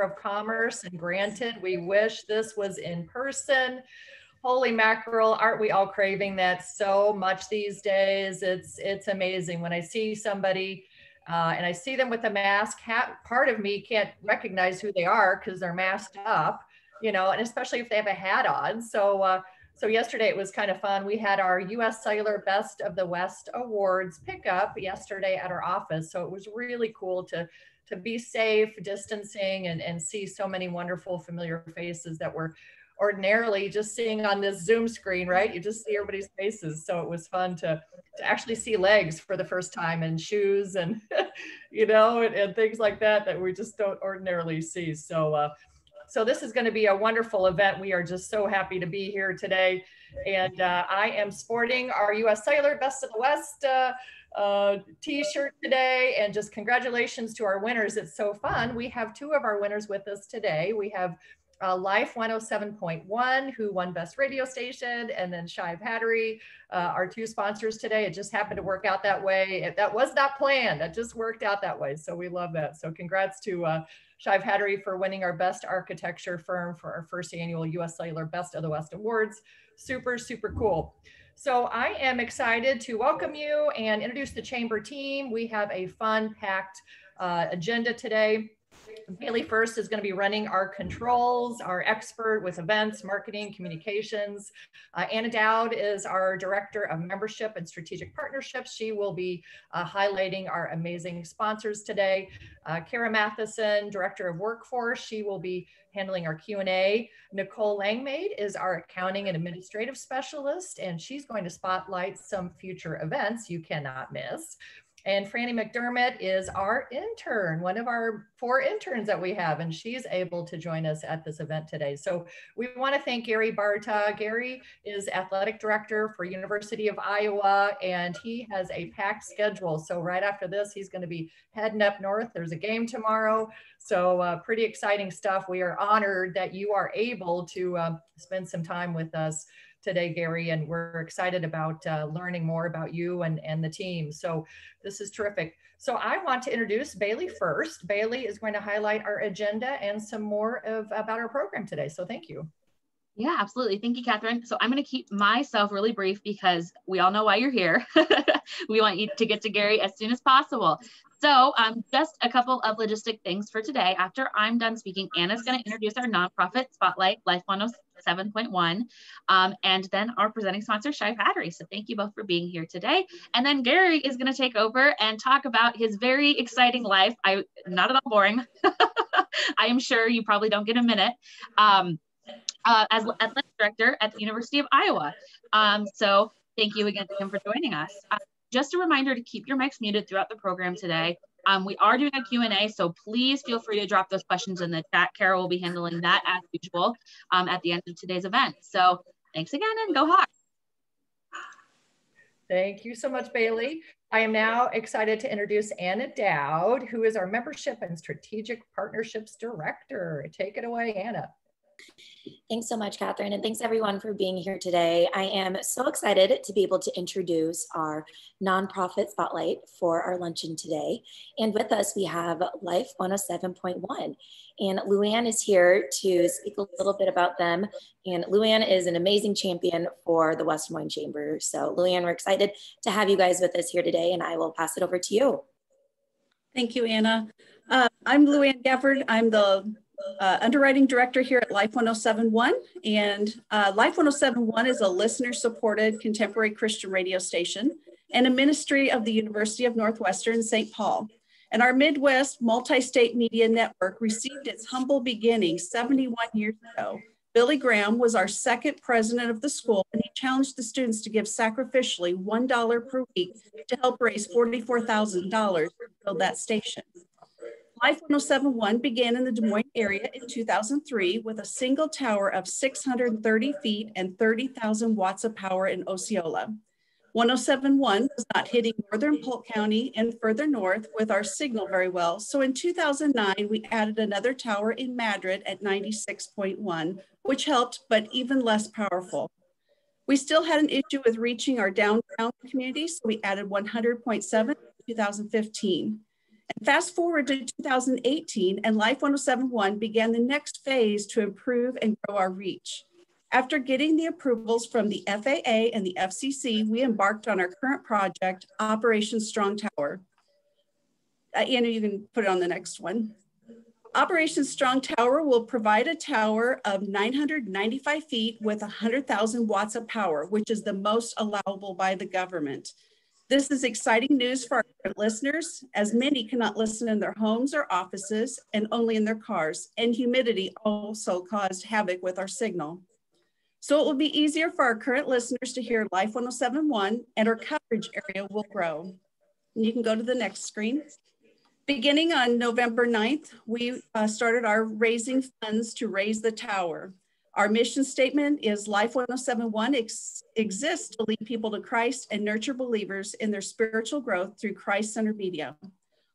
of Commerce, and granted, we wish this was in person. Holy mackerel, aren't we all craving that so much these days? It's amazing when I see somebody and I see them with a mask. Part of me can't recognize who they are because they're masked up, you know, and especially if they have a hat on. So yesterday it was kind of fun. We had our U.S. Cellular Best of the West Awards pickup yesterday at our office. So it was really cool to be safe, distancing, and see so many wonderful, familiar faces that were ordinarily just seeing on this Zoom screen, right? You just see everybody's faces. So it was fun to actually see legs for the first time, and shoes, and, you know, and things like that we just don't ordinarily see. So this is going to be a wonderful event. We are just so happy to be here today. And I am sporting our U.S. Cellular Best of the West t-shirt today. And just congratulations to our winners. It's so fun. We have two of our winners with us today. We have Life 107.1, who won Best Radio Station, and then Shive Hattery, our two sponsors today. It just happened to work out that way. That was not planned. That just worked out that way. So we love that. So congrats to Shive Hattery for winning our Best Architecture Firm for our first annual U.S. Cellular Best of the West Awards. Super, super cool. So I am excited to welcome you and introduce the Chamber team. We have a fun, packed agenda today. Bailey first is going to be running our controls, our expert with events, marketing, communications. Anna Dowd is our Director of Membership and Strategic Partnerships. She will be highlighting our amazing sponsors today. Kara Matheson, Director of Workforce. She will be handling our Q&A. Nicole Langmaid is our Accounting and Administrative Specialist, and she's going to spotlight some future events you cannot miss. And Franny McDermott is our intern, one of our 4 interns that we have, and she's able to join us at this event today. So we want to thank Gary Barta. Gary is Athletic Director for University of Iowa, and he has a packed schedule. So right after this, he's going to be heading up north. There's a game tomorrow. So pretty exciting stuff. We are honored that you are able to spend some time with us today, Gary, and we're excited about learning more about you and the team. So this is terrific. So I want to introduce Bailey first. Bailey is going to highlight our agenda and some more about our program today. So thank you. Yeah, absolutely. Thank you, Catherine. So I'm going to keep myself really brief because we all know why you're here. We want you to get to Gary as soon as possible. So just a couple of logistic things for today. After I'm done speaking, Anna's going to introduce our nonprofit spotlight, Life 107.1, and then our presenting sponsor, Shive Hattery. So thank you both for being here today. And then Gary is going to take over and talk about his very exciting life. Not at all boring. I am sure you probably don't get a minute. As athletic director at the University of Iowa. So thank you again to him for joining us. Just a reminder to keep your mics muted throughout the program today. We are doing a Q&A, so please feel free to drop those questions in the chat. Kara will be handling that as usual at the end of today's event. So thanks again, and go Hawks. Thank you so much, Bailey. I am now excited to introduce Anna Dowd, who is our Membership and Strategic Partnerships Director. Take it away, Anna. Thanks so much, Catherine, and thanks everyone for being here today. I am so excited to be able to introduce our nonprofit spotlight for our luncheon today. And with us, we have Life 107.1. And Luann is here to speak a little bit about them. And Luann is an amazing champion for the West Des Moines Chamber. So Luann, we're excited to have you guys with us here today, and I will pass it over to you. Thank you, Anna. I'm Luann Gafford. I'm the underwriting director here at Life 107.1, and Life 107.1 is a listener-supported contemporary Christian radio station and a ministry of the University of Northwestern St. Paul. And our Midwest multi-state media network received its humble beginnings 71 years ago. Billy Graham was our second president of the school, and he challenged the students to give sacrificially $1 per week to help raise $44,000 to build that station. Life 107.1 began in the Des Moines area in 2003 with a single tower of 630 feet and 30,000 watts of power in Osceola. 107.1 was not hitting northern Polk County and further north with our signal very well. So in 2009, we added another tower in Madrid at 96.1, which helped, but even less powerful. We still had an issue with reaching our downtown community, so we added 100.7 in 2015. And fast forward to 2018, and Life 1071 began the next phase to improve and grow our reach. After getting the approvals from the FAA and the FCC, we embarked on our current project, Operation Strong Tower. Anna, you can put it on the next one. Operation Strong Tower will provide a tower of 995 feet with 100,000 watts of power, which is the most allowable by the government. This is exciting news for our listeners, as many cannot listen in their homes or offices and only in their cars, and humidity also caused havoc with our signal. So it will be easier for our current listeners to hear Life 1071, and our coverage area will grow. And you can go to the next screen. Beginning on November 9th, we started our raising funds to raise the tower. Our mission statement is Life 1071 exists to lead people to Christ and nurture believers in their spiritual growth through Christ-centered media.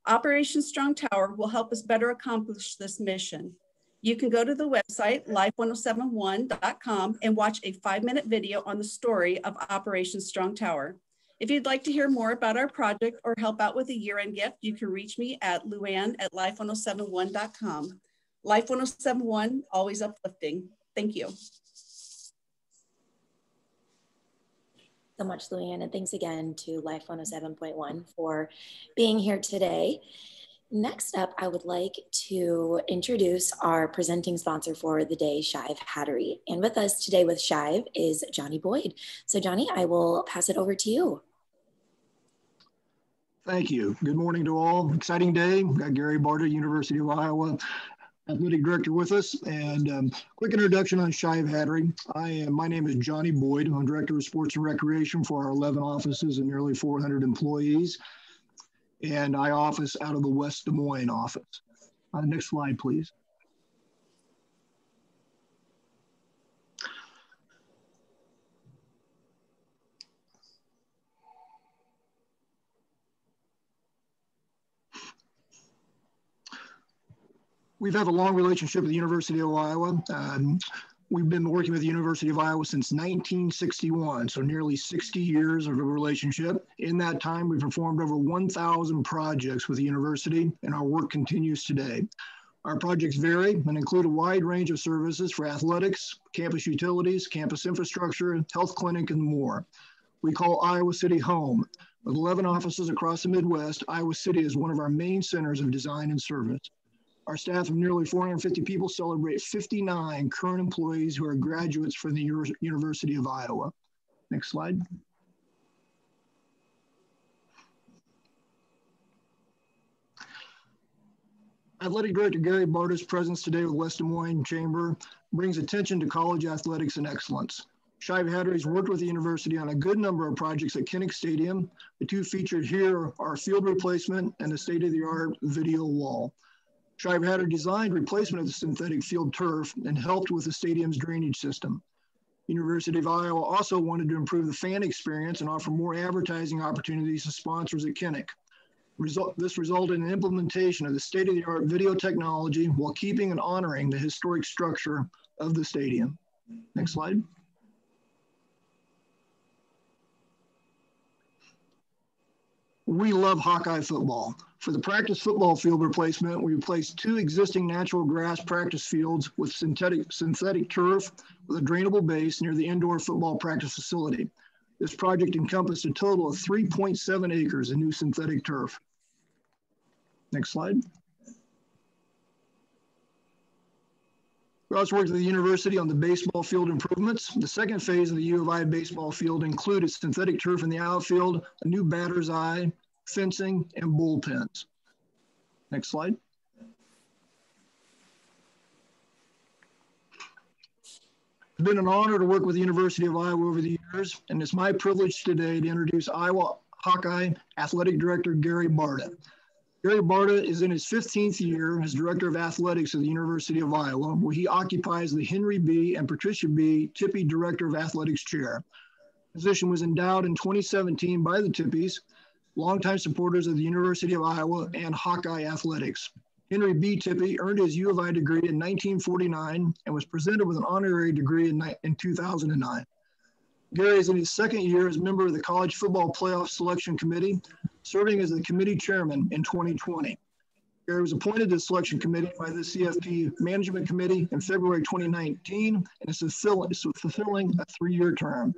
Operation Strong Tower will help us better accomplish this mission. You can go to the website, life1071.com, and watch a 5-minute video on the story of Operation Strong Tower. If you'd like to hear more about our project or help out with a year-end gift, you can reach me at luann@life1071.com. Life 1071, always uplifting. Thank you. So much, Luann, and thanks again to Life 107.1 for being here today. Next up, I would like to introduce our presenting sponsor for the day, Shive Hattery. And with us today with Shive is Johnny Boyd. So Johnny, I will pass it over to you. Thank you. Good morning to all. Exciting day. We've got Gary Barta, University of Iowa, athletic director with us. And quick introduction on Shive Hattery. My name is Johnny Boyd. I'm director of sports and recreation for our 11 offices and nearly 400 employees. And I office out of the West Des Moines office. Next slide, please. We've had a long relationship with the University of Iowa. We've been working with the University of Iowa since 1961, so nearly 60 years of a relationship. In that time, we've performed over 1,000 projects with the university, and our work continues today. Our projects vary and include a wide range of services for athletics, campus utilities, campus infrastructure, health clinic, and more. We call Iowa City home. With 11 offices across the Midwest, Iowa City is one of our main centers of design and service. Our staff of nearly 450 people celebrate 59 current employees who are graduates from the University of Iowa. Next slide. Athletic Director Gary Barta's presence today with West Des Moines Chamber brings attention to college athletics and excellence. Shive Hattery's worked with the university on a good number of projects at Kinnick Stadium. The two featured here are field replacement and a state-of-the-art video wall. Shive Hattery designed replacement of the synthetic field turf and helped with the stadium's drainage system. University of Iowa also wanted to improve the fan experience and offer more advertising opportunities to sponsors at Kinnick. This resulted in the implementation of the state-of-the-art video technology while keeping and honoring the historic structure of the stadium. Next slide. We love Hawkeye football. For the practice football field replacement, we replaced 2 existing natural grass practice fields with synthetic turf with a drainable base near the indoor football practice facility. This project encompassed a total of 3.7 acres of new synthetic turf. Next slide. We also worked with the university on the baseball field improvements. The second phase of the U of I baseball field included synthetic turf in the outfield, a new batter's eye, fencing, and bullpens. Next slide. It's been an honor to work with the University of Iowa over the years, and it's my privilege today to introduce Iowa Hawkeye Athletic Director Gary Barta. Gary Barta is in his 15th year as Director of Athletics at the University of Iowa, where he occupies the Henry B. and Patricia B. Tippie Director of Athletics chair. The position was endowed in 2017 by the Tippies, longtime supporters of the University of Iowa and Hawkeye Athletics. Henry B. Tippie earned his U of I degree in 1949 and was presented with an honorary degree in 2009. Gary is in his second year as member of the College Football Playoff Selection Committee, serving as the committee chairman in 2020. Gary was appointed to the selection committee by the CFP Management Committee in February 2019 and is fulfilling a 3-year term.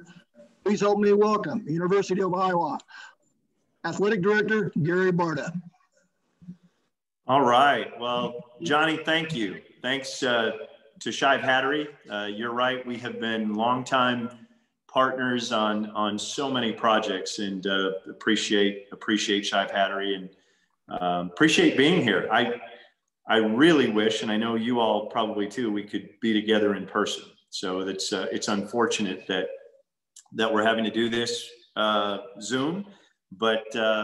Please help me welcome the University of Iowa Athletic Director, Gary Barta. All right. Well, Johnny, thank you. Thanks to Shive Hattery. You're right. We have been longtime partners on so many projects, and appreciate Shive Hattery and appreciate being here. I really wish, and I know you all probably too, we could be together in person. So it's unfortunate that we're having to do this Zoom, but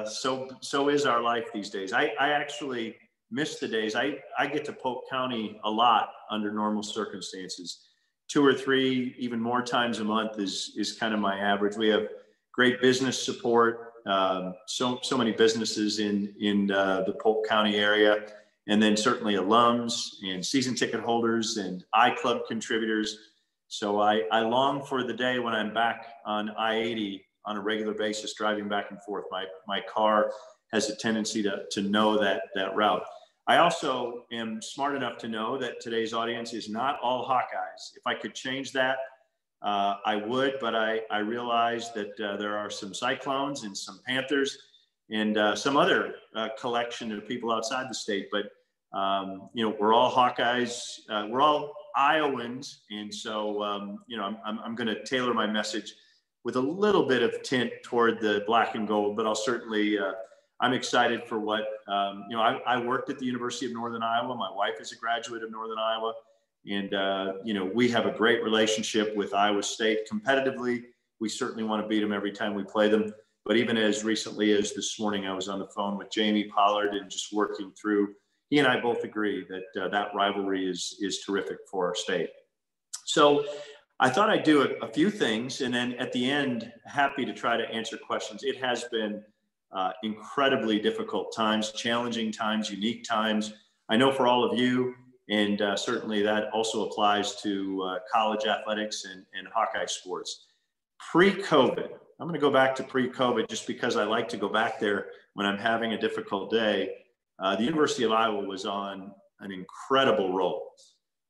so is our life these days. I actually miss the days. I get to Polk County a lot under normal circumstances. 2 or 3, even more times a month is kind of my average. We have great business support, so many businesses in the Polk County area, and then certainly alums and season ticket holders and iClub contributors. So I long for the day when I'm back on I-80 on a regular basis, driving back and forth. My car has a tendency to know that route. I also am smart enough to know that today's audience is not all Hawkeyes. If I could change that, I would, but I realize that there are some Cyclones and some Panthers and some other collection of people outside the state. But, we're all Hawkeyes. We're all Iowans. And so, I'm going to tailor my message with a little bit of tint toward the black and gold, but I'll certainly, I'm excited for what, I worked at the University of Northern Iowa. My wife is a graduate of Northern Iowa. And, we have a great relationship with Iowa State competitively. We certainly want to beat them every time we play them. But even as recently as this morning, I was on the phone with Jamie Pollard and just working through, he and I both agree that that rivalry is terrific for our state. So I thought I'd do a few things, and then at the end, happy to try to answer questions. It has been incredibly difficult times, challenging times, unique times. I know for all of you, and certainly that also applies to college athletics and Hawkeye sports. Pre-COVID, I'm going to go back to pre-COVID just because I like to go back there when I'm having a difficult day. The University of Iowa was on an incredible roll.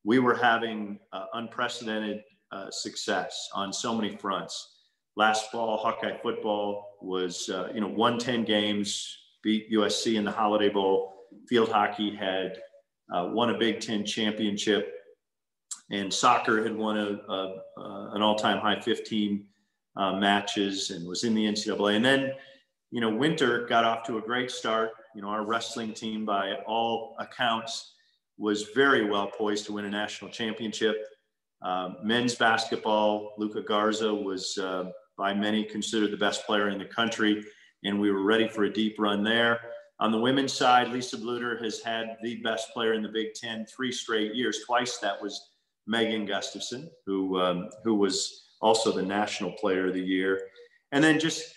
We were having unprecedented success on so many fronts. Last fall, Hawkeye football was, won 10 games, beat USC in the Holiday Bowl. Field hockey had won a Big Ten championship, and soccer had won an all-time high 15 matches and was in the NCAA. And then, winter got off to a great start. Our wrestling team, by all accounts, was very well poised to win a national championship. Men's basketball, Luka Garza was by many considered the best player in the country, and we were ready for a deep run there. On the women's side, Lisa Bluter has had the best player in the Big Ten 3 straight years. Twice that was Megan Gustafson, who was also the National Player of the Year. And then just,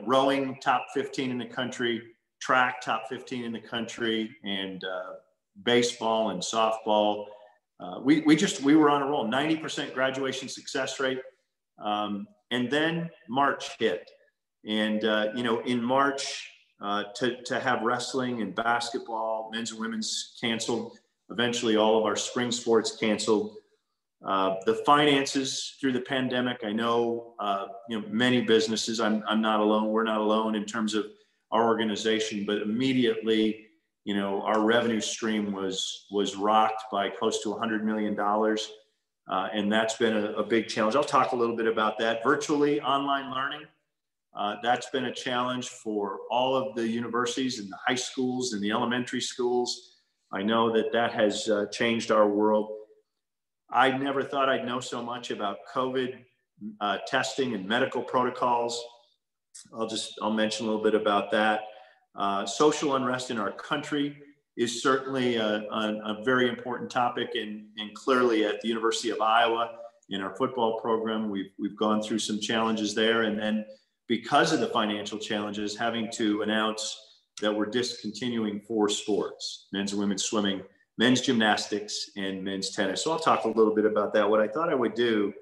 rowing top 15 in the country, track top 15 in the country, and baseball and softball. We were on a roll, 90% graduation success rate. And then March hit. And, in March, to have wrestling and basketball, men's and women's canceled, eventually all of our spring sports canceled. The finances through the pandemic, I know, many businesses, I'm not alone, we're not alone in terms of our organization, but immediately, our revenue stream was rocked by close to $100 million. And that's been a big challenge. I'll talk a little bit about that. Virtually online learning, that's been a challenge for all of the universities and the high schools and the elementary schools. I know that has changed our world. I never thought I'd know so much about COVID testing and medical protocols. I'll mention a little bit about that. Social unrest in our country is certainly a very important topic, and clearly at the University of Iowa in our football program, we've gone through some challenges there. And then because of the financial challenges, having to announce that we're discontinuing 4 sports, men's and women's swimming, men's gymnastics, and men's tennis. So I'll talk a little bit about that. What I thought I would do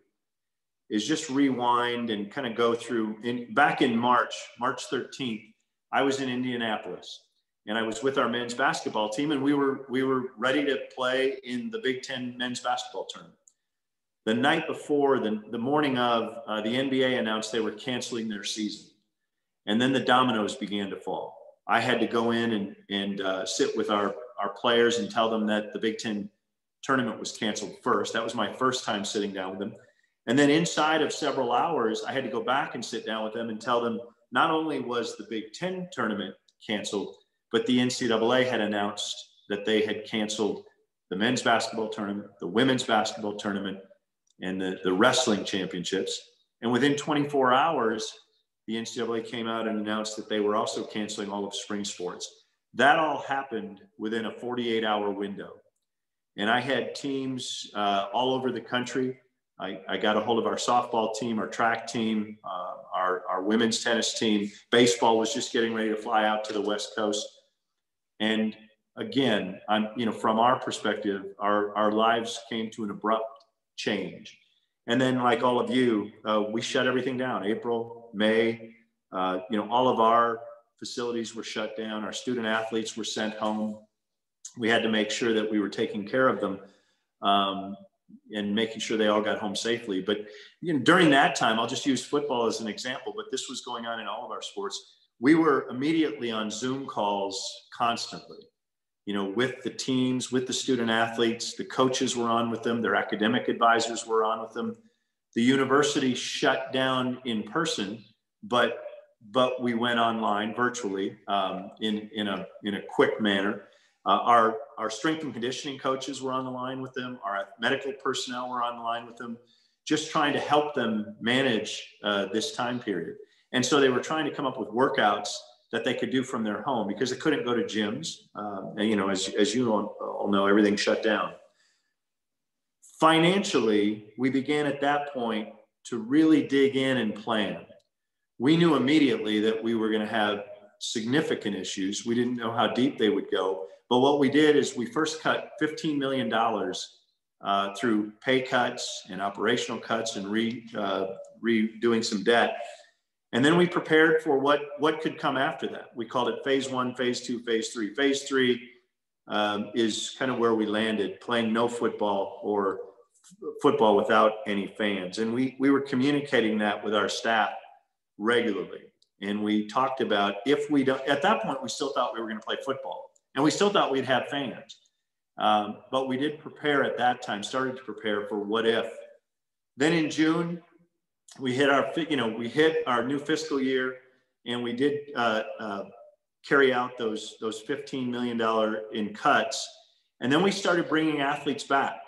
is just rewind and kind of go through. Back in March 13th, I was in Indianapolis, and I was with our men's basketball team, and we were ready to play in the Big Ten men's basketball tournament. The night before, the morning of, the NBA announced they were canceling their season. And then the dominoes began to fall. I had to go in and sit with our players and tell them that the Big Ten tournament was canceled first. That was my first time sitting down with them. And then inside of several hours, I had to go back and sit down with them and tell them not only was the Big Ten tournament canceled, but the NCAA had announced that they had canceled the men's basketball tournament, the women's basketball tournament, and the wrestling championships. And within 24 hours, the NCAA came out and announced that they were also canceling all of spring sports. That all happened within a 48-hour window. And I had teams all over the country. I got a hold of our softball team, our track team, our women's tennis team. Baseball was just getting ready to fly out to the West Coast. And again, from our perspective, our lives came to an abrupt change. And then, like all of you, we shut everything down. April, May, all of our facilities were shut down. Our student athletes were sent home. We had to make sure that we were taking care of them and making sure they all got home safely. But during that time, I'll just use football as an example, but this was going on in all of our sports. We were immediately on Zoom calls constantly, with the teams, with the student athletes. The coaches were on with them. Their academic advisors were on with them. The university shut down in person, but we went online virtually in a quick manner. Our strength and conditioning coaches were on the line with them. Our medical personnel were on the line with them, just trying to help them manage this time period. And so they were trying to come up with workouts that they could do from their home because they couldn't go to gyms. And, as you all know, everything shut down. Financially, we began at that point to really dig in and plan. We knew immediately that we were going to have significant issues. We didn't know how deep they would go. But what we did is we first cut $15 million through pay cuts and operational cuts and redoing some debt. And then we prepared for what could come after that. We called it phase 1, phase 2, phase 3. Phase 3 is kind of where we landed, playing no football or football without any fans. And we were communicating that with our staff regularly. And we talked about if we don't, at that point, we still thought we were going to play football. And we still thought we'd have fans. But we did prepare at that time, started to prepare for what if. Then in June, we hit our new fiscal year, and we did carry out those $15 million in cuts. And then we started bringing athletes back.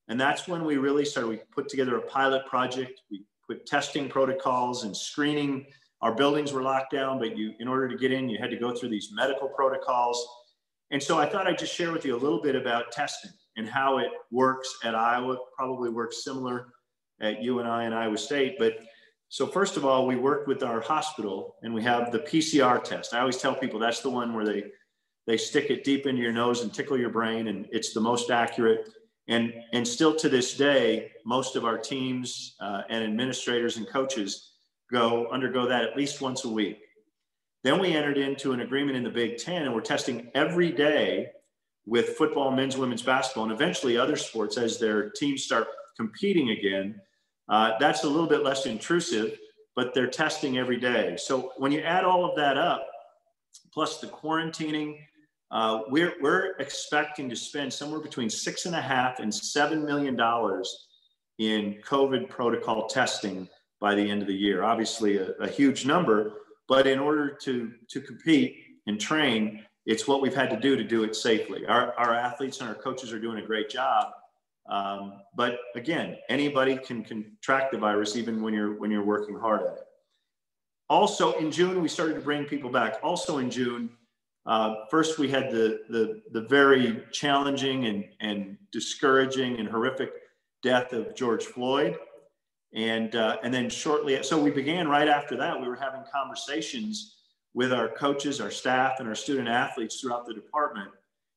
And that's when we really started. We put together a pilot project. We put testing protocols and screening. Our buildings were locked down, but in order to get in, you had to go through these medical protocols. And so I thought I'd just share with you a little bit about testing and how it works at Iowa. It probably works similar at UNI and Iowa State. But so first of all, we worked with our hospital, and we have the PCR test. I always tell people that's the one where they stick it deep into your nose and tickle your brain, and it's the most accurate. And still to this day, most of our teams and administrators and coaches undergo that at least once a week. Then we entered into an agreement in the Big Ten, and we're testing every day with football, men's, women's basketball, and eventually other sports as their teams start competing again. That's a little bit less intrusive, but they're testing every day. So when you add all of that up, plus the quarantining, we're expecting to spend somewhere between $6.5 and $7 million in COVID protocol testing by the end of the year. Obviously a huge number, but in order to compete and train, it's what we've had to do it safely. Our athletes and our coaches are doing a great job. But again, anybody can contract the virus even when you're working hard at it. Also in June, we started to bring people back. Also in June, first we had the very challenging and discouraging and horrific death of George Floyd. And then shortly, so we began right after that, we were having conversations with our coaches, our staff, and our student athletes throughout the department,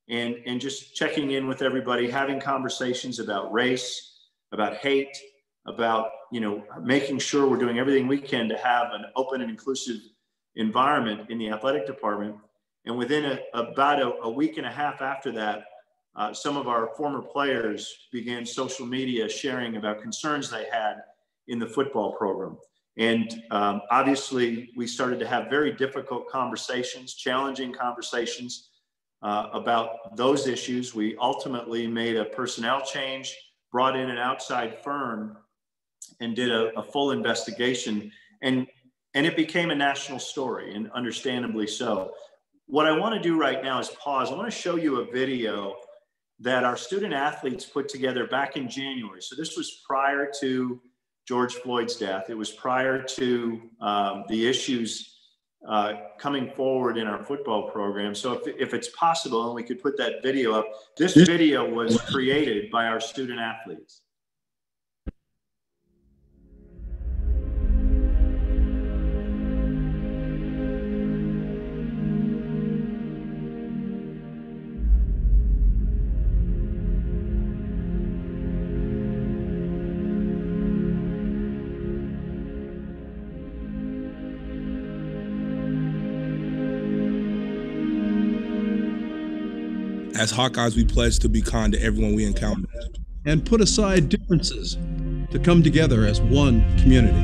and just checking in with everybody, having conversations about race, about hate, about, making sure we're doing everything we can to have an open and inclusive environment in the athletic department. And within about a week and a half after that, some of our former players began social media sharing about concerns they had in the football program. And obviously, we started to have very difficult conversations, challenging conversations about those issues. We ultimately made a personnel change, brought in an outside firm, and did a full investigation. And it became a national story, and understandably so. What I want to do right now is pause. I want to show you a video that our student athletes put together back in January. So this was prior to George Floyd's death. It was prior to the issues coming forward in our football program. So if it's possible, and we could put that video up, this video was created by our student athletes. As Hawkeyes, we pledge to be kind to everyone we encounter. And put aside differences to come together as one community.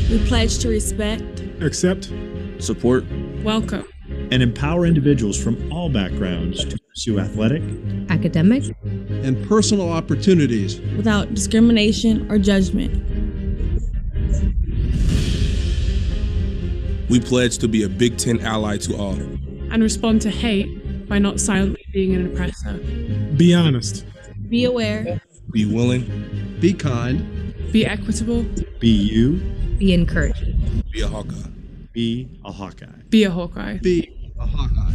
We pledge to respect, accept, support, welcome, and empower individuals from all backgrounds to pursue athletic, academic, and personal opportunities without discrimination or judgment. We pledge to be a Big Ten ally to all. And respond to hate by not silently being an oppressor. be honest, Be aware, Be willing, be kind, be equitable, be you, be encouraging, be a Hawkeye. be a Hawkeye. be a Hawkeye. be a Hawkeye.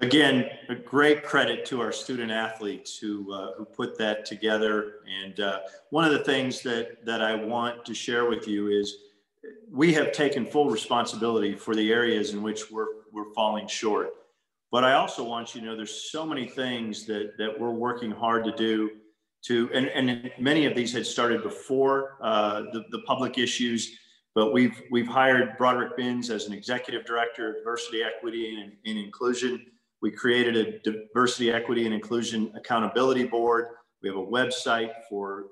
Again, a great credit to our student athletes who put that together. And one of the things that I want to share with you is we have taken full responsibility for the areas in which we're falling short. But I also want you to know there's so many things that we're working hard to do and many of these had started before the public issues, but we've hired Broderick Binns as an executive director of diversity, equity, and inclusion. We created a diversity, equity, and inclusion accountability board. We have a website for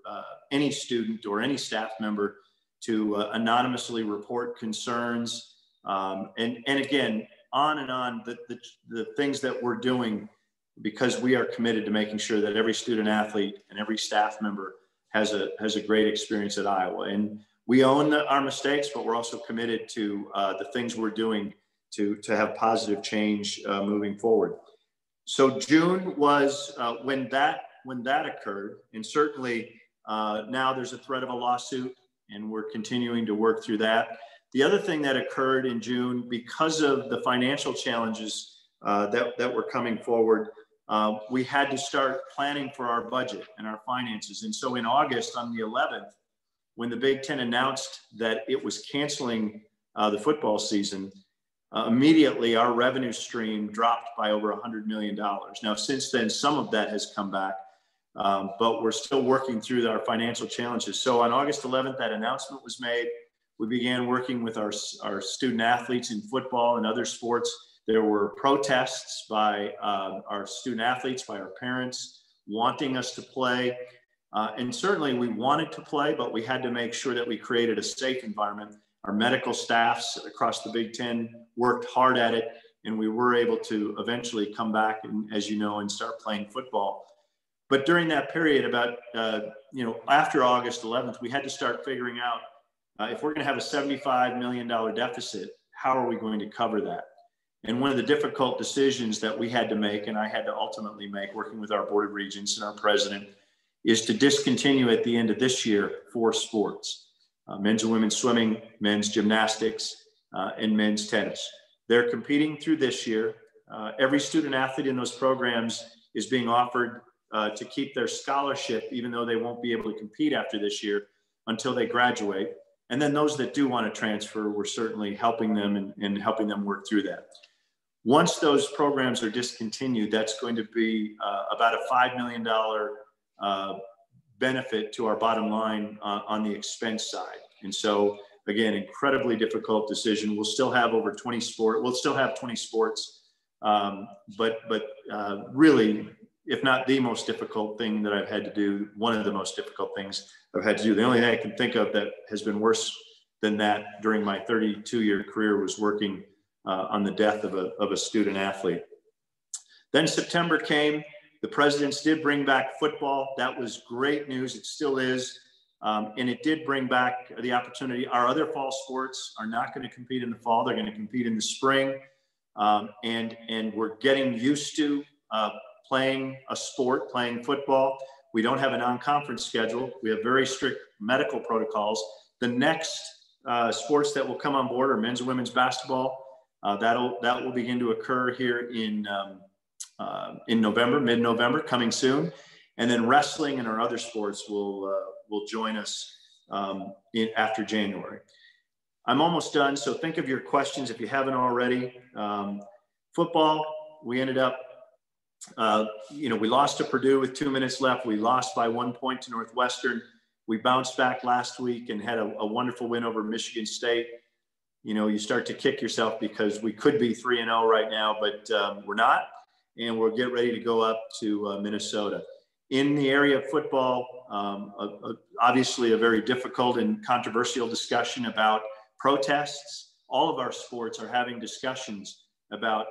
any student or any staff member to anonymously report concerns. And again, on and on, the things that we're doing because we are committed to making sure that every student athlete and every staff member has a great experience at Iowa. And we own our mistakes, but we're also committed to the things we're doing to have positive change moving forward. So June was when that occurred, and certainly now there's a threat of a lawsuit, and we're continuing to work through that. The other thing that occurred in June, because of the financial challenges that were coming forward, we had to start planning for our budget and our finances. And so in August, on the 11th, when the Big Ten announced that it was canceling the football season, immediately our revenue stream dropped by over $100 million. Now, since then, some of that has come back, but we're still working through our financial challenges. So on August 11th, that announcement was made. We began working with our student athletes in football and other sports. There were protests by our student athletes, by our parents, wanting us to play. And certainly we wanted to play, but we had to make sure that we created a safe environment. Our medical staffs across the Big Ten worked hard at it, and we were able to eventually come back and, as you know, and start playing football. But during that period, about, after August 11th, we had to start figuring out if we're going to have a $75 million deficit, how are we going to cover that? And one of the difficult decisions that we had to make, and I had to ultimately make, working with our Board of Regents and our president, is to discontinue at the end of this year 4 sports. men's and women's swimming, men's gymnastics, and men's tennis. They're competing through this year. Every student athlete in those programs is being offered to keep their scholarship, even though they won't be able to compete after this year until they graduate. And then those that do want to transfer, we're certainly helping them and helping them work through that. Once those programs are discontinued, that's going to be about a $5 million benefit to our bottom line on the expense side. And so, again, incredibly difficult decision. We'll still have over 20 sports. We'll still have 20 sports, but really, if not the most difficult thing that I've had to do, one of the most difficult things I've had to do. The only thing I can think of that has been worse than that during my 32-year career was working on the death of a student athlete. Then September came. The presidents did bring back football. That was great news. It still is. And it did bring back the opportunity. Our other fall sports are not going to compete in the fall. They're going to compete in the spring. And we're getting used to playing a sport, playing football. We don't have a non-conference schedule. We have very strict medical protocols. The next sports that will come on board are men's and women's basketball. That will begin to occur here in November, mid-November, coming soon. And then wrestling and our other sports will join us after January. I'm almost done, so think of your questions if you haven't already. Football, we ended up, we lost to Purdue with 2 minutes left. We lost by 1 point to Northwestern. We bounced back last week and had a wonderful win over Michigan State. You start to kick yourself because we could be 3-0 right now, but we're not. And we'll get ready to go up to Minnesota. In the area of football, obviously a very difficult and controversial discussion about protests. All of our sports are having discussions about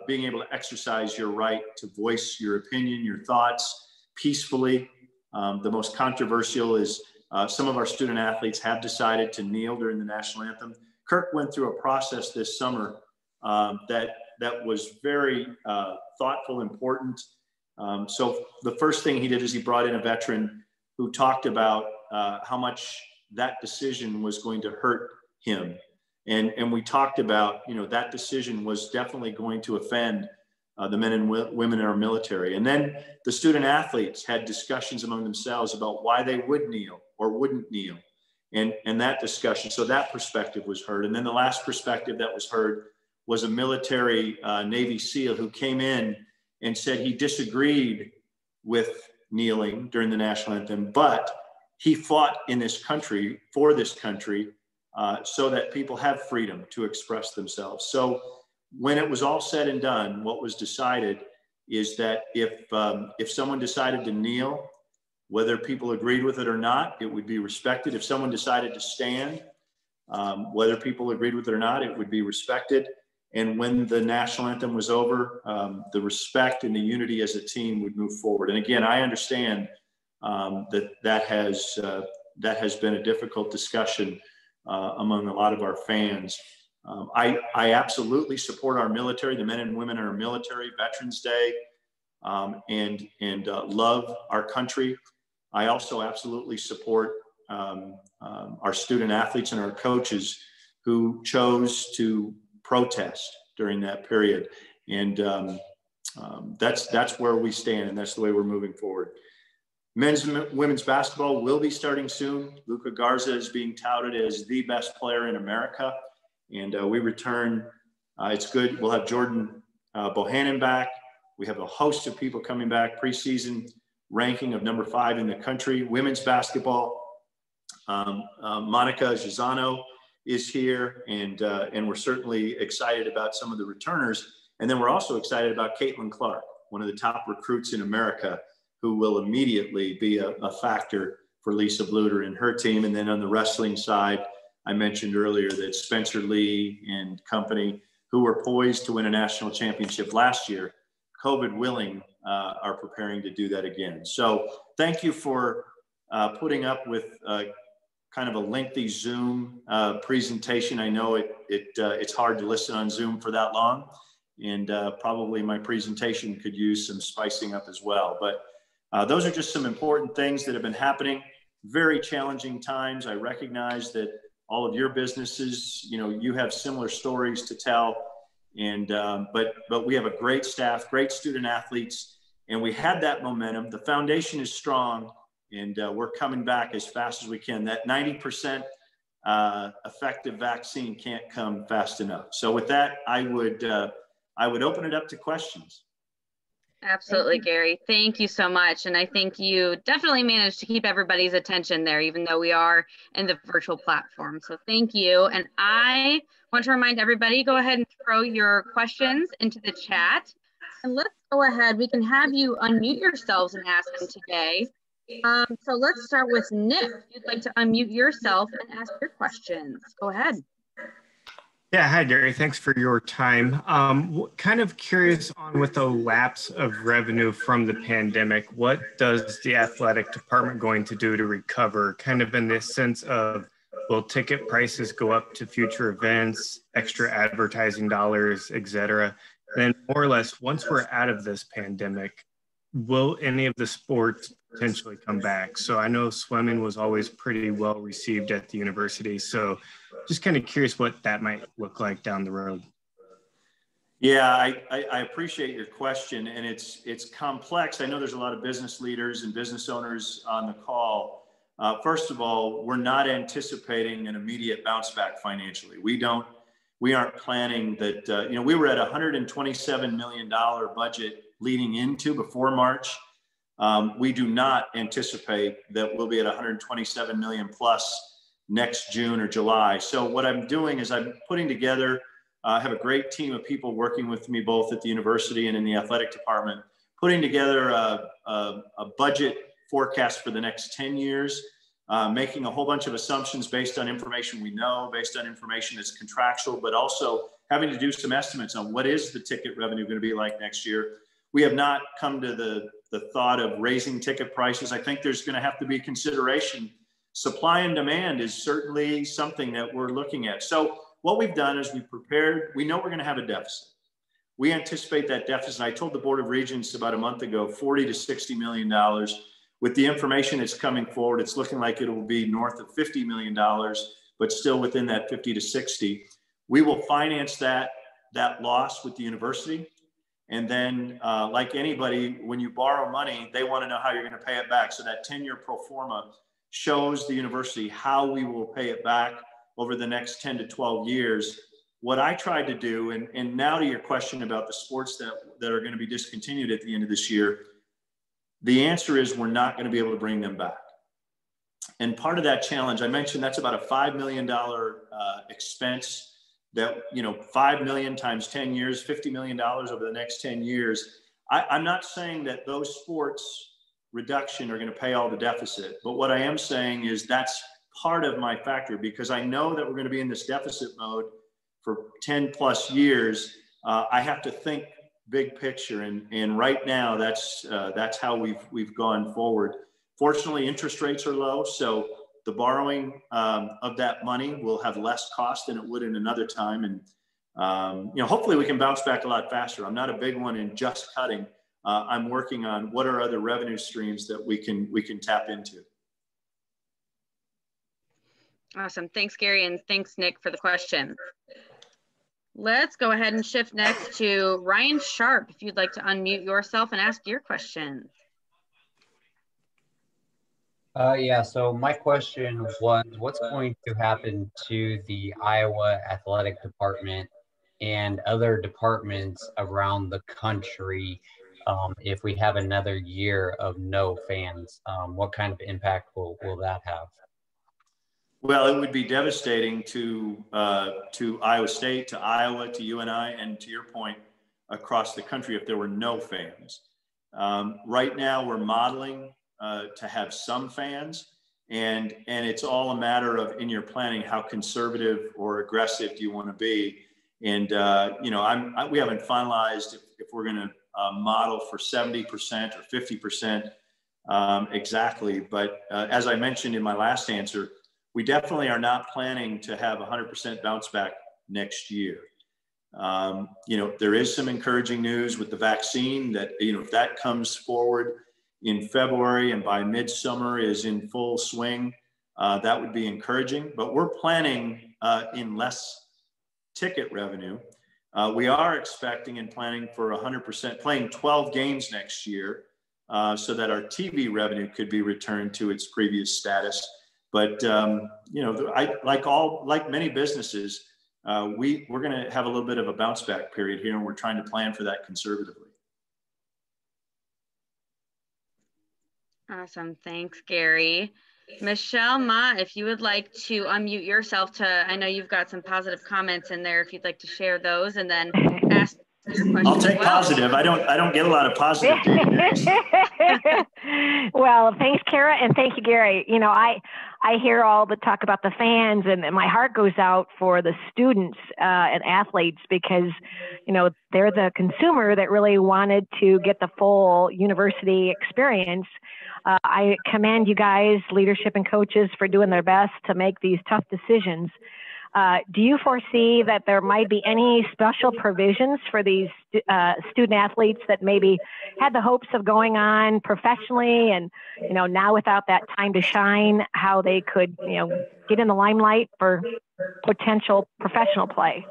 being able to exercise your right to voice your opinion, your thoughts peacefully. The most controversial is some of our student athletes have decided to kneel during the national anthem. Kirk went through a process this summer that was very thoughtful, important. So the first thing he did is he brought in a veteran who talked about how much that decision was going to hurt him. And we talked about, that decision was definitely going to offend the men and women in our military. And then the student athletes had discussions among themselves about why they would kneel or wouldn't kneel. And that discussion, so that perspective was heard. And then the last perspective that was heard was a military Navy SEAL who came in and said he disagreed with kneeling during the national anthem, but he fought in this country, for this country, so that people have freedom to express themselves. So when it was all said and done, what was decided is that if someone decided to kneel, whether people agreed with it or not, it would be respected. If someone decided to stand, whether people agreed with it or not, it would be respected. And when the national anthem was over, the respect and the unity as a team would move forward. And again, I understand that has been a difficult discussion among a lot of our fans. I absolutely support our military, the men and women in our military, Veterans Day, and love our country. I also absolutely support our student athletes and our coaches who chose to protest during that period. And that's where we stand, and that's the way we're moving forward. Men's and women's basketball will be starting soon. Luka Garza is being touted as the best player in America. And we return, it's good. We'll have Jordan Bohannon back. We have a host of people coming back, preseason ranking of number 5 in the country. Women's basketball, Monica Gisano is here, and we're certainly excited about some of the returners. And then we're also excited about Caitlin Clark, one of the top recruits in America, who will immediately be a factor for Lisa Bluter and her team. And then on the wrestling side, I mentioned earlier that Spencer Lee and company, who were poised to win a national championship last year, COVID willing, are preparing to do that again. So thank you for putting up with kind of a lengthy Zoom presentation. I know it's hard to listen on Zoom for that long, and probably my presentation could use some spicing up as well. But those are just some important things that have been happening. very challenging times. I recognize that all of your businesses, you know, you have similar stories to tell. And, but we have a great staff, great student athletes, and we had that momentum. The foundation is strong, and we're coming back as fast as we can. That 90% effective vaccine can't come fast enough. So with that, I would open it up to questions. Absolutely, Gary. Thank you so much. And I think you definitely managed to keep everybody's attention there, even though we are in the virtual platform. So thank you. And I want to remind everybody, go ahead and throw your questions into the chat. And let's go ahead. We can have you unmute yourselves and ask them today. So let's start with Nick. If you'd like to unmute yourself and ask your questions, go ahead. Yeah, hi, Gary. Thanks for your time. Kind of curious on with the lapse of revenue from the pandemic, what does the athletic department going to do to recover? Kind of in this sense of, will ticket prices go up to future events, extra advertising dollars, et cetera? Then more or less, once we're out of this pandemic, will any of the sports potentially come back? So I know swimming was always pretty well received at the university. So just kind of curious what that might look like down the road. Yeah, I appreciate your question, and it's complex. I know there's a lot of business leaders and business owners on the call. First of all, we're not anticipating an immediate bounce back financially. We aren't planning that. You know, we were at a $127 million budget leading into before March. We do not anticipate that we'll be at 127 million plus next June or July. So what I'm doing is I'm putting together, I have a great team of people working with me both at the university and in the athletic department, putting together a budget forecast for the next 10 years, making a whole bunch of assumptions based on information we know, based on information that's contractual, but also having to do some estimates on what is the ticket revenue going to be like next year. We have not come to the thought of raising ticket prices. I think there's going to have to be consideration. Supply and demand is certainly something that we're looking at. So what we've done is we prepared, we know we're going to have a deficit. We anticipate that deficit. I told the Board of Regents about a month ago, $40 to $60 million. With the information that's coming forward, it's looking like it will be north of $50 million, but still within that 50 to 60. We will finance that loss with the university. And then like anybody, when you borrow money, they want to know how you're going to pay it back. So that 10-year pro forma shows the university how we will pay it back over the next 10 to 12 years. What I tried to do, and now to your question about the sports that are going to be discontinued at the end of this year, the answer is we're not going to be able to bring them back. And part of that challenge, I mentioned that's about a $5 million expense that, you know, 5 million times 10 years, $50 million over the next 10 years. I'm not saying that those sports reduction are going to pay all the deficit. But what I am saying is that's part of my factor, because I know that we're going to be in this deficit mode for 10 plus years. I have to think big picture. And right now that's how we've gone forward. Fortunately, interest rates are low. So the borrowing of that money will have less cost than it would in another time. And, you know, hopefully we can bounce back a lot faster. I'm not a big one in just cutting. I'm working on what are other revenue streams that we can tap into. Awesome. Thanks, Gary. And thanks, Nick, for the question. Let's go ahead and shift next to Ryan Sharp. If you'd like to unmute yourself and ask your question. Yeah, so my question was, what's going to happen to the Iowa Athletic Department and other departments around the country if we have another year of no fans? What kind of impact will that have? Well, it would be devastating to Iowa State, to Iowa, to UNI, and to your point, across the country if there were no fans. Right now, we're modeling to have some fans, and it's all a matter of, in your planning, how conservative or aggressive do you want to be? And you know, we haven't finalized if we're going to model for 70% or 50% exactly. But as I mentioned in my last answer, we definitely are not planning to have 100% bounce back next year. You know, there is some encouraging news with the vaccine that, you know, if that comes forward in February and by midsummer is in full swing, that would be encouraging. But we're planning in less ticket revenue. We are expecting and planning for 100%, playing 12 games next year, so that our TV revenue could be returned to its previous status. But you know, like many businesses, we're going to have a little bit of a bounce back period here, and we're trying to plan for that conservatively. Awesome. Thanks, Gary. Michelle Ma, if you would like to unmute yourself I know you've got some positive comments in there, if you'd like to share those, and then ask your question. I'll take positive. I don't get a lot of positive. Well, thanks, Kara, and thank you, Gary. You know, I hear all the talk about the fans, and my heart goes out for the students and athletes, because, you know, they're the consumer that really wanted to get the full university experience. I commend you guys, leadership and coaches, for doing their best to make these tough decisions. Do you foresee that there might be any special provisions for these student athletes that maybe had the hopes of going on professionally, and, you know, now without that time to shine, how they could, you know, get in the limelight for potential professional play?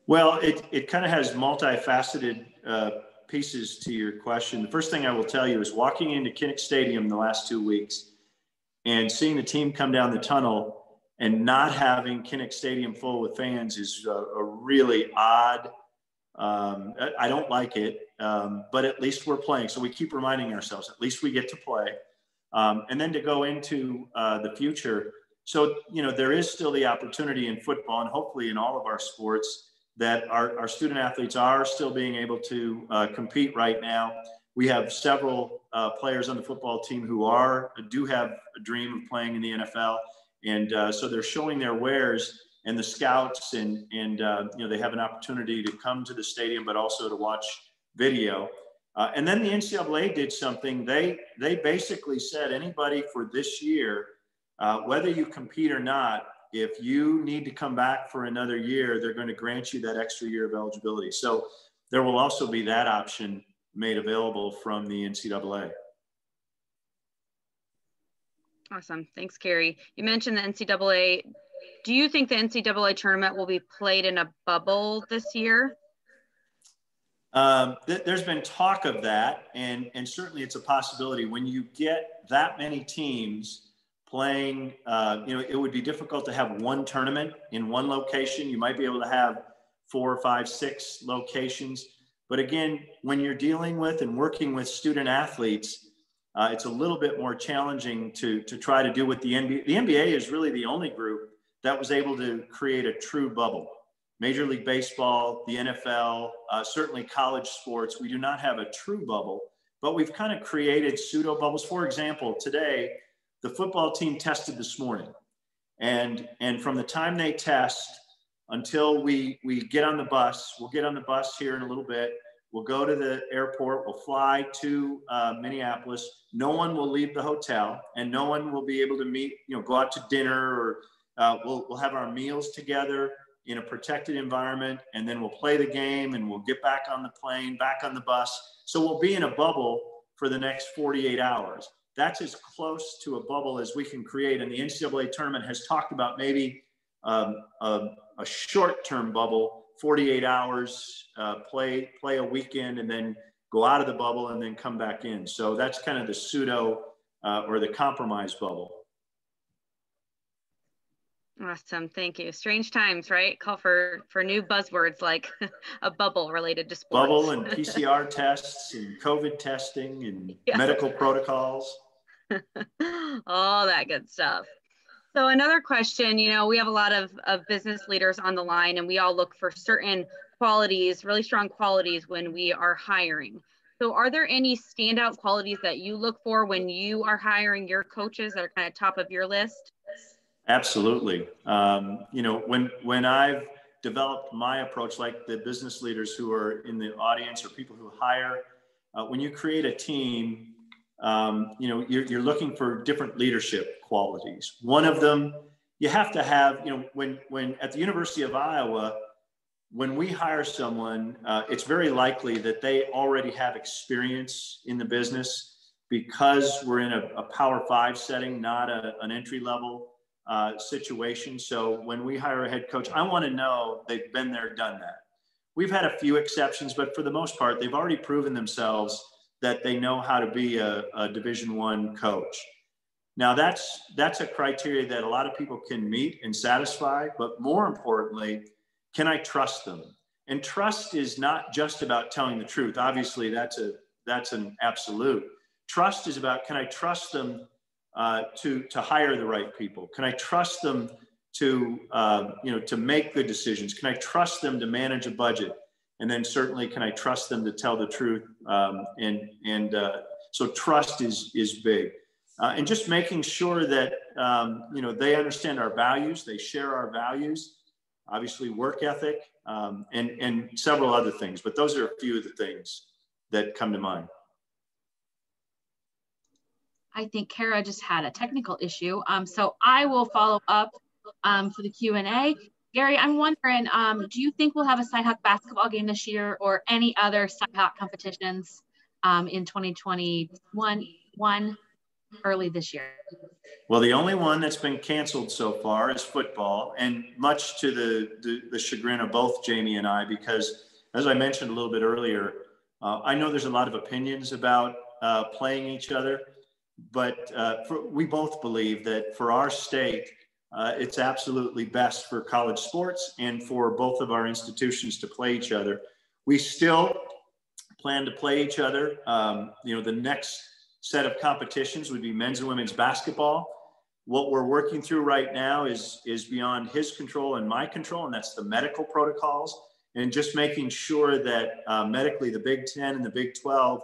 Well, it kind of has multifaceted pieces to your question. The first thing I will tell you is walking into Kinnick Stadium the last 2 weeks and seeing the team come down the tunnel and not having Kinnick Stadium full with fans is a really odd. I don't like it, but at least we're playing. So we keep reminding ourselves, at least we get to play. And then to go into the future. So, you know, there is still the opportunity in football, and hopefully in all of our sports, that our student athletes are still being able to compete right now. We have several players on the football team who do have a dream of playing in the NFL. And so they're showing their wares, and the scouts and you know, they have an opportunity to come to the stadium, but also to watch video. And then the NCAA did something. They basically said anybody for this year, whether you compete or not, if you need to come back for another year, they're going to grant you that extra year of eligibility. So there will also be that option made available from the NCAA. Awesome. Thanks, Gary. You mentioned the NCAA. Do you think the NCAA tournament will be played in a bubble this year? There's been talk of that, and certainly it's a possibility. When you get that many teams playing, you know, it would be difficult to have one tournament in one location. You might be able to have 4, 5, 6 locations. But again, when you're dealing with and working with student athletes, it's a little bit more challenging to try to do what the NBA. The NBA is really the only group that was able to create a true bubble. Major League Baseball, the NFL, certainly college sports, we do not have a true bubble, but we've kind of created pseudo bubbles. For example, today, the football team tested this morning. And from the time they test until we get on the bus, we'll get on the bus here in a little bit, we'll go to the airport, we'll fly to Minneapolis. No one will leave the hotel, and no one will be able to meet, you know, go out to dinner, or we'll have our meals together in a protected environment, and then we'll play the game, and we'll get back on the plane, back on the bus. So we'll be in a bubble for the next 48 hours. That's as close to a bubble as we can create. And the NCAA tournament has talked about maybe a short-term bubble, 48 hours, play a weekend, and then go out of the bubble and then come back in. So that's kind of the pseudo or the compromise bubble. Awesome. Thank you. Strange times, right? Call for new buzzwords like a bubble related to sports. Bubble and PCR tests and COVID testing and medical protocols. All that good stuff. So another question, you know, we have a lot of business leaders on the line, and we all look for certain qualities, really strong qualities when we are hiring. So are there any standout qualities that you look for when you are hiring your coaches that are kind of top of your list? Absolutely. You know, when I've developed my approach, like the business leaders who are in the audience or people who hire, when you create a team, you know, you're looking for different leadership qualities. One of them, you have to have, you know, when at the University of Iowa, when we hire someone, it's very likely that they already have experience in the business. because we're in a Power 5 setting, not an entry level situation. So when we hire a head coach, I want to know they've been there, done that. We've had a few exceptions, but for the most part, they've already proven themselves that they know how to be a Division I coach. Now that's a criteria that a lot of people can meet and satisfy, but more importantly, can I trust them? And trust is not just about telling the truth. Obviously, that's an absolute. Trust is about, can I trust them to hire the right people? Can I trust them to make good decisions? Can I trust them to manage a budget? And then certainly, can I trust them to tell the truth? So trust is big. And just making sure that, they understand our values, they share our values, obviously work ethic, and several other things. But those are a few of the things that come to mind. I think Kara just had a technical issue. So I will follow up for the Q&A. Gary, I'm wondering, do you think we'll have a Cyhawk basketball game this year or any other Cyhawk competitions in 2021 early this year? Well, the only one that's been canceled so far is football, and much to the chagrin of both Jamie and I, because as I mentioned a little bit earlier, I know there's a lot of opinions about playing each other, but we both believe that for our state, it's absolutely best for college sports and for both of our institutions to play each other. We still plan to play each other. The next set of competitions would be men's and women's basketball. What we're working through right now is beyond his control and my control, and that's the medical protocols and just making sure that medically the Big 10 and the Big 12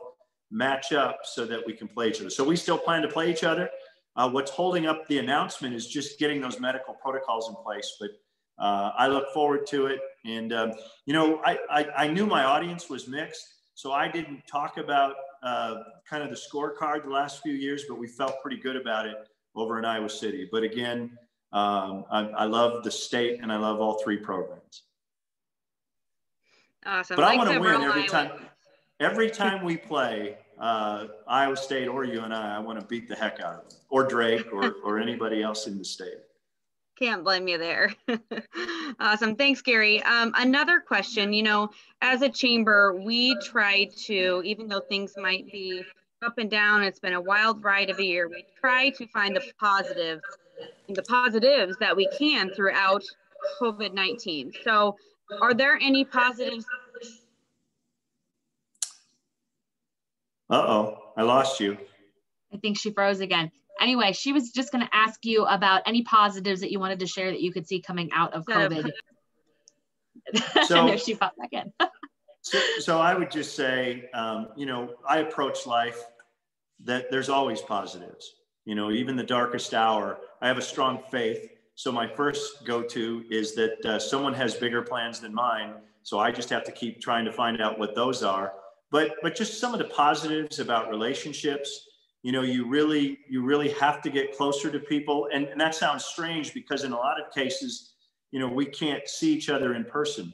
match up so that we can play each other. So we still plan to play each other. What's holding up the announcement is just getting those medical protocols in place. But I look forward to it. And, I knew my audience was mixed, so I didn't talk about kind of the scorecard the last few years, but we felt pretty good about it over in Iowa City. But again, I love the state and I love all three programs. Awesome. But I want to win every time. Every time we play Iowa State or UNI, I want to beat the heck out of them, or Drake, or anybody else in the state. Can't blame you there. Awesome. Thanks, Gary. Another question, as a chamber, we try to, even though things might be up and down, it's been a wild ride of a year, we try to find the positives that we can throughout COVID-19. So are there any positives? Uh-oh, I lost you. I think she froze again. Anyway, she was just going to ask you about any positives that you wanted to share that you could see coming out of COVID. So, there she popped back in. so I would just say, I approach life that there's always positives. Even the darkest hour, I have a strong faith. So my first go-to is that someone has bigger plans than mine. So I just have to keep trying to find out what those are. But just some of the positives about relationships, you really have to get closer to people. And that sounds strange because in a lot of cases, we can't see each other in person,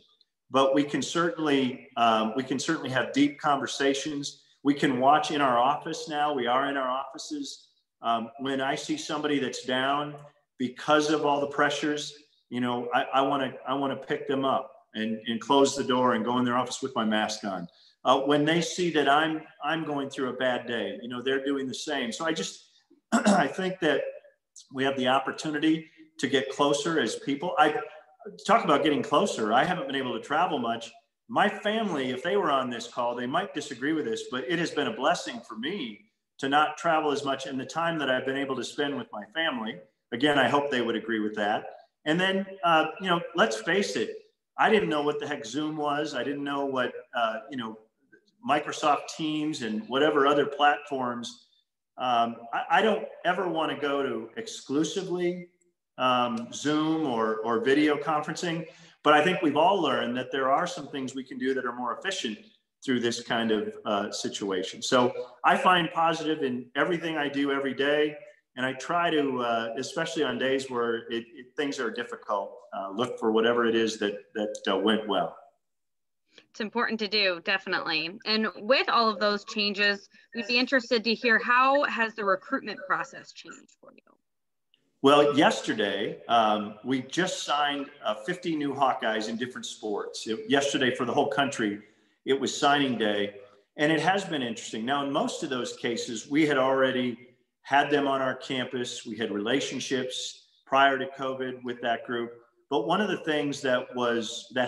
but we can certainly have deep conversations. We can watch in our office now. We are in our offices. When I see somebody that's down because of all the pressures, I want to pick them up and close the door and go in their office with my mask on. When they see that I'm going through a bad day, they're doing the same. So I think that we have the opportunity to get closer as people. I talk about getting closer. I haven't been able to travel much. My family, if they were on this call, they might disagree with this, but it has been a blessing for me to not travel as much in the time that I've been able to spend with my family. Again, I hope they would agree with that. And then, let's face it, I didn't know what the heck Zoom was. I didn't know what, Microsoft Teams and whatever other platforms. I don't ever want to go to exclusively Zoom or video conferencing, but I think we've all learned that there are some things we can do that are more efficient through this kind of situation. So I find positive in everything I do every day. And I try to, especially on days where things are difficult, look for whatever it is that went well. It's important to do, definitely. And with all of those changes, we'd be interested to hear, how has the recruitment process changed for you? Well, yesterday, we just signed 50 new Hawkeyes in different sports. Yesterday, for the whole country, it was signing day. And it has been interesting. Now, in most of those cases, we had already had them on our campus. We had relationships prior to COVID with that group. But one of the things that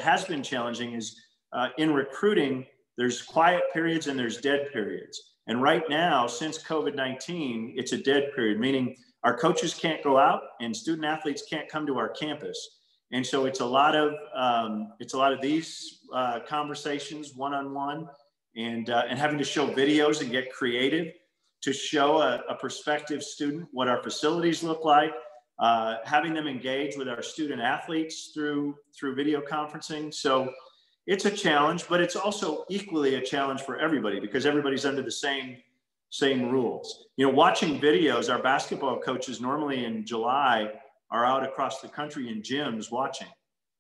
has been challenging is in recruiting, there's quiet periods and there's dead periods. And right now, since COVID-19, it's a dead period, meaning our coaches can't go out and student athletes can't come to our campus. And so it's a lot of these conversations one-on-one, and having to show videos and get creative to show a prospective student what our facilities look like, having them engage with our student athletes through video conferencing. So it's a challenge, but it's also equally a challenge for everybody because everybody's under the same rules. You know, watching videos, our basketball coaches normally in July are out across the country in gyms watching.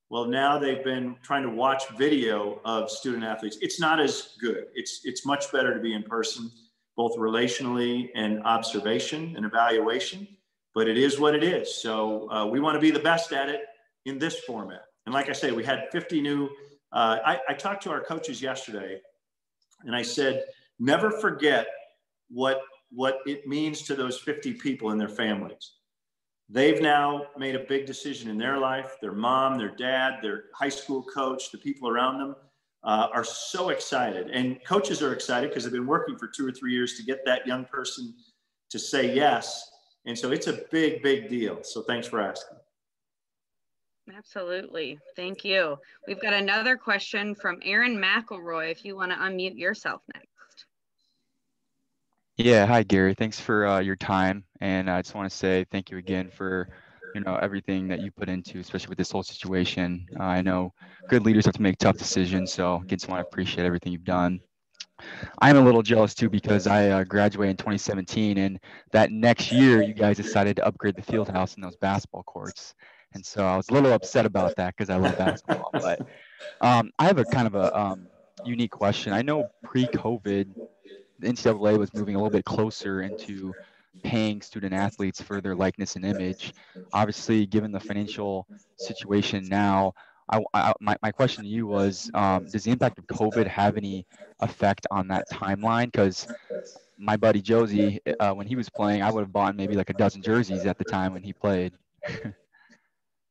Well, now they've been trying to watch video of student athletes. It's not as good. It's much better to be in person, both relationally and observation and evaluation, but it is what it is. So we want to be the best at it in this format. And like I say, we had 50 new, I talked to our coaches yesterday and I said, never forget what it means to those 50 people and their families. They've now made a big decision in their life. Their mom, their dad, their high school coach, the people around them are so excited. And coaches are excited because they've been working for 2 or 3 years to get that young person to say yes. And so it's a big, big deal. So thanks for asking. Absolutely. Thank you. We've got another question from Aaron McElroy, if you want to unmute yourself next. Yeah, hi Gary. Thanks for your time, and I just want to say thank you again for everything that you put into, especially with this whole situation. I know good leaders have to make tough decisions, so again, just want to appreciate everything you've done. I'm a little jealous too because I graduated in 2017, and that next year you guys decided to upgrade the field house and those basketball courts, and so I was a little upset about that because I love basketball. But I have a kind of a unique question. I know pre-COVID, the NCAA was moving a little bit closer into paying student athletes for their likeness and image. Obviously, given the financial situation now, my question to you was, does the impact of COVID have any effect on that timeline? Because my buddy Josie, when he was playing, I would have bought maybe like a dozen jerseys at the time when he played.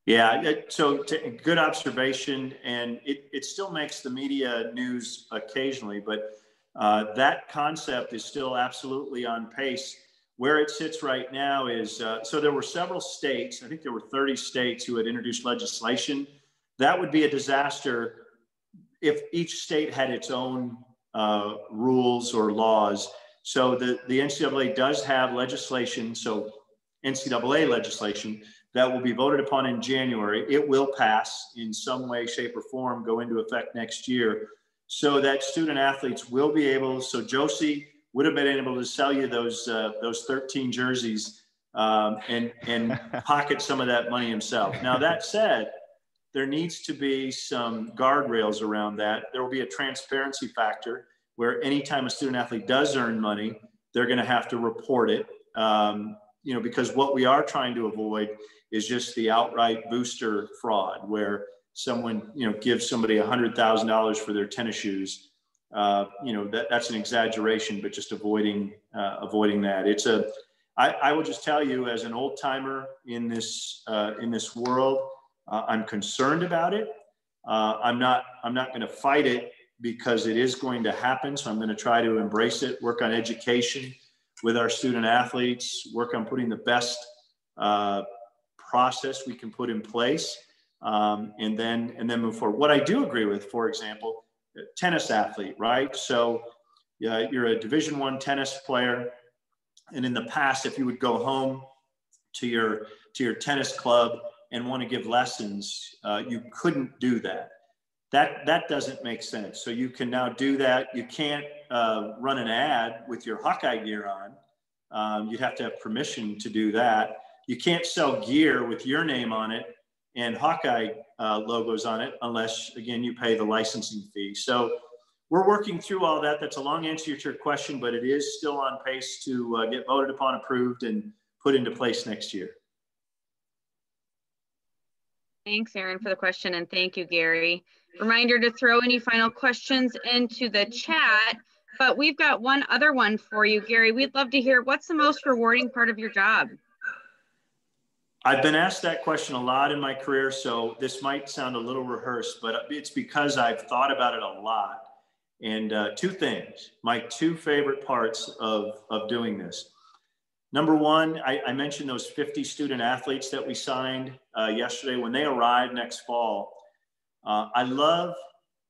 Yeah, so good observation, and it still makes the media news occasionally, but that concept is still absolutely on pace. Where it sits right now is, so there were several states, I think there were 30 states who had introduced legislation. That would be a disaster if each state had its own rules or laws. So the NCAA does have legislation, so NCAA legislation that will be voted upon in January. It will pass in some way, shape, or form, go into effect next year, so that student athletes will be able, so Josie would have been able to sell you those 13 jerseys and pocket some of that money himself. Now that said, there needs to be some guardrails around that. There will be a transparency factor where anytime a student athlete does earn money, they're gonna have to report it. Because what we are trying to avoid is just the outright booster fraud where someone, gives somebody $100,000 for their tennis shoes. That's an exaggeration, but just avoiding that. I will just tell you, as an old timer in this world, I'm concerned about it. I'm not going to fight it because it is going to happen. So I'm going to try to embrace it, work on education with our student athletes, work on putting the best process we can put in place. And then move forward. What I do agree with, for example, tennis athlete, right? So you're a Division I tennis player, and in the past, if you would go home to your tennis club and want to give lessons, you couldn't do that. That doesn't make sense. So you can now do that. You can't run an ad with your Hawkeye gear on. You'd have to have permission to do that. You can't sell gear with your name on it and Hawkeye logos on it, unless, again, you pay the licensing fee. So we're working through all that. That's a long answer to your question, but it is still on pace to get voted upon, approved, and put into place next year. Thanks, Aaron, for the question, and thank you, Gary. Reminder to throw any final questions into the chat, but we've got one other one for you, Gary. We'd love to hear, what's the most rewarding part of your job? I've been asked that question a lot in my career, so this might sound a little rehearsed, but it's because I've thought about it a lot. And two things, my two favorite parts of doing this. Number one, I mentioned those 50 student athletes that we signed yesterday. When they arrive next fall, I love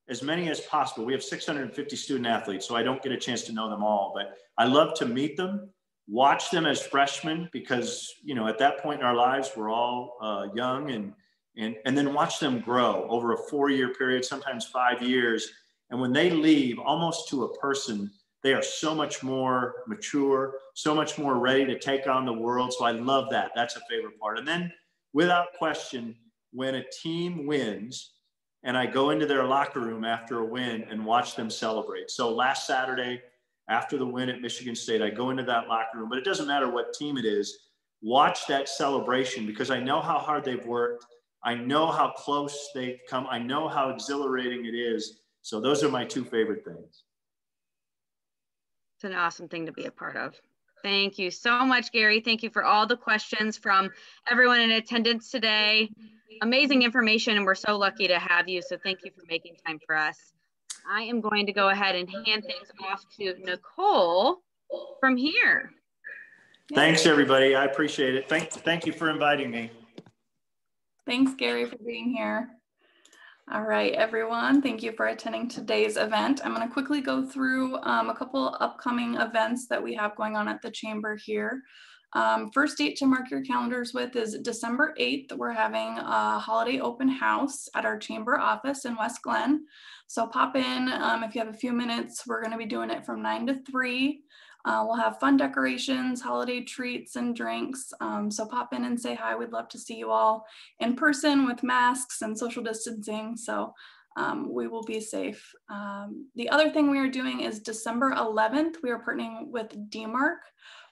as many as possible. We have 650 student athletes, so I don't get a chance to know them all, but I love to meet them, watch them as freshmen, because, you know, at that point in our lives, we're all young, and then watch them grow over a 4-year period, sometimes 5 years. And when they leave, almost to a person, they are so much more mature, so much more ready to take on the world. So I love that. That's a favorite part. And then, without question, when a team wins and I go into their locker room after a win and watch them celebrate. So last Saturday, after the win at Michigan State, I go into that locker room, but it doesn't matter what team it is, watch that celebration, because I know how hard they've worked. I know how close they've come. I know how exhilarating it is. So those are my two favorite things. It's an awesome thing to be a part of. Thank you so much, Gary. Thank you for all the questions from everyone in attendance today. Amazing information, and we're so lucky to have you. So thank you for making time for us. I am going to go ahead and hand things off to Nicole from here. Thanks, everybody. I appreciate it. Thank you for inviting me. Thanks, Gary, for being here. All right, everyone, thank you for attending today's event. I'm going to quickly go through a couple upcoming events that we have going on at the Chamber here. First date to mark your calendars with is December 8th. We're having a holiday open house at our Chamber office in West Glen. So pop in if you have a few minutes. We're going to be doing it from 9 to 3. We'll have fun decorations, holiday treats, and drinks. So pop in and say hi. We'd love to see you all in person with masks and social distancing. So we will be safe. The other thing we are doing is December 11th, we are partnering with DMARC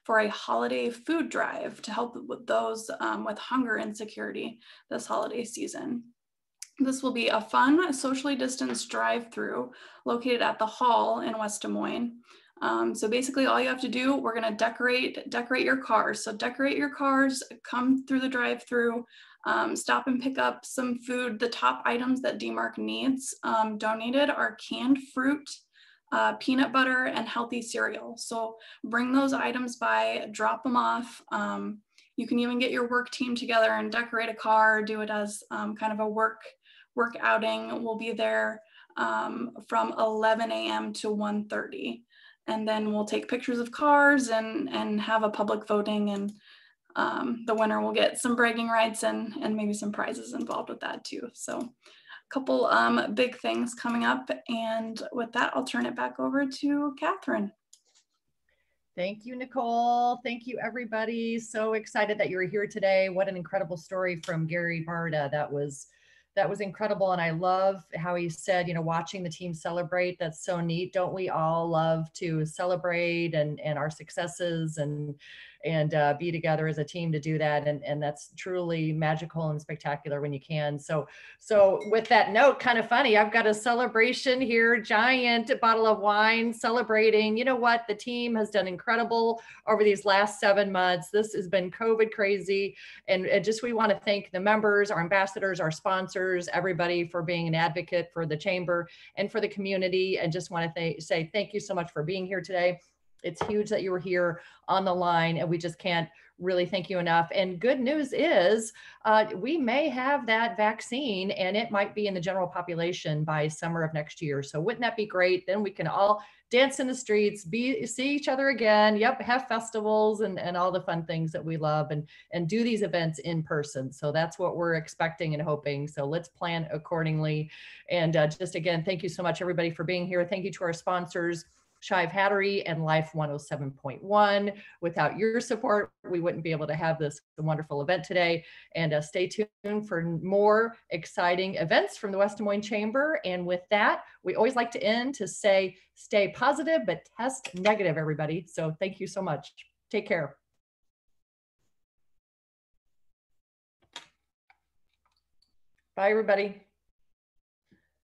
for a holiday food drive to help with those with hunger insecurity this holiday season. This will be a fun, socially distanced drive-through located at the Hall in West Des Moines. So basically all you have to do, we're gonna decorate your cars. So decorate your cars, come through the drive-through, stop and pick up some food. The top items that DMARC needs donated are canned fruit, peanut butter, and healthy cereal. So bring those items by, drop them off. You can even get your work team together and decorate a car, do it as kind of a work outing. We'll be there from 11 a.m. to 1:30. And then we'll take pictures of cars and have a public voting, and the winner will get some bragging rights and maybe some prizes involved with that too. So a couple big things coming up. And with that, I'll turn it back over to Catherine. Thank you, Nicole. Thank you, everybody. So excited that you were here today. What an incredible story from Gary Barta. That was incredible. And I love how he said, you know, watching the team celebrate, that's so neat. Don't we all love to celebrate and our successes and be together as a team to do that. And that's truly magical and spectacular when you can. So with that note, kind of funny, I've got a celebration here, giant bottle of wine celebrating. You know what? The team has done incredible over these last 7 months. This has been COVID crazy. And just, we want to thank the members, our ambassadors, our sponsors, everybody for being an advocate for the Chamber and for the community. And just want to say thank you so much for being here today. It's huge that you were here on the line, and we just can't really thank you enough. And good news is we may have that vaccine, and it might be in the general population by summer of next year. So wouldn't that be great? Then we can all dance in the streets, see each other again. Yep, have festivals and all the fun things that we love, and do these events in person. So that's what we're expecting and hoping. So let's plan accordingly. And just again, thank you so much, everybody, for being here. Thank you to our sponsors, Shive Hattery and Life 107.1. Without your support, we wouldn't be able to have this wonderful event today. And stay tuned for more exciting events from the West Des Moines Chamber. And with that, we always like to end to say, stay positive, but test negative, everybody. So thank you so much. Take care. Bye, everybody.